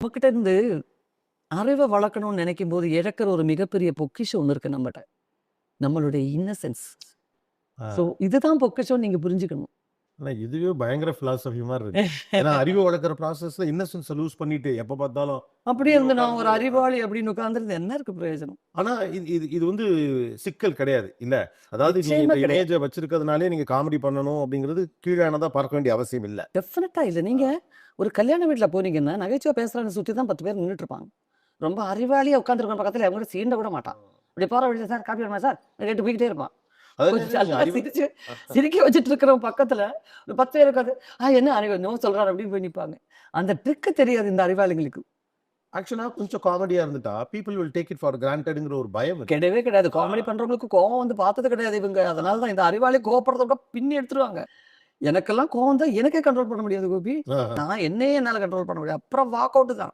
நம்மகிட்ட இருந்து அறிவை வளர்க்கணும்னு நினைக்கும் போது இழக்கிற ஒரு மிகப்பெரிய பொக்கிஷம் ஒன்று இருக்கு நம்மகிட்ட. நம்மளுடைய இன்னசென்ஸ். ஆ. ஸோ இதுதான் பொக்கிஷம் நீங்க புரிஞ்சுக்கணும். ஆனா இதுவே பயங்கர பிலாசபி மாதிரி இருக்கு. ஏன்னா அறிவு வளர்க்குற ப்ராசஸ்ல இன்னசென்ஸை லூஸ் பண்ணிட்டு எப்ப பார்த்தாலும் அப்படியே இருந்து நான் ஒரு அறிவாளி அப்படின்னு உட்கார்ந்துருந்து என்ன இருக்கு பிரயோஜனம்? ஆனா இது இது இது வந்து சிக்கல் கிடையாது இல்ல. அதாவது நீங்க நிச்சயமா இந்த கிடையாது. இமேஜை வச்சிருக்கிறதுனாலே நீங்க காமெடி பண்ணணும் அப்படிங்கிறது கீழானதா பார்க்க வேண்டிய அவசியம் இல்ல. டெஃபினட்டா இல்ல. நீங்க ஒரு கல்யாண வீட்ல போனீங்கன்னா, நகைச்சுவை பேசுறான்னு சுத்தி தான் 10 பேர் நின்னுட்டு இருப்பாங்க. ரொம்ப அறிவாளியா உட்கார்ந்திருக்கவன் பக்கத்துல அவங்க கூட சீண்ட கூட மாட்டான். இப்படி போற வழியில சார் காப்பி வேணுமா சார்? கேட்டு போய்க்கிட்டே இருப்பான். அதாவது கொஞ்சம் நீங்க நல்லா அறிவு சிரிச்சு சிரிக்க வச்சுட்டு இருக்கிறவன் பக்கத்துல ஒரு 10 பேர் உட்கார்ந்து, என்ன அறிவு என்னமோ சொல்றாரு அப்படின்னு போய் நிப்பாங்க. அந்த ட்ரிக் தெரியாது இந்த அறிவாளிகளுக்கு. ஆக்சுவலா கொஞ்சம் காமெடியா இருந்துட்டா people will take it for கிராண்டட்ங்கிற ஒரு பயம் இருக்கு. கிடையவே கிடையாது. காமெடி பண்றவங்களுக்கு கோவம் வந்து பார்த்தது கிடையாது இவங்க. அதனால தான் இந்த அறிவாளி கோவப்படுறத விட பின்னி எடுத்துருவாங்க. எனக்கெல்லாம் கோவம் தான் எனக்கே கண்ட்ரோல் பண்ண முடியாது கோபி. ஆஹா. நான் என்னையே என்னால கண்ட்ரோல் பண்ண முடியாது. அப்புறம் வாக் அவுட் தான்.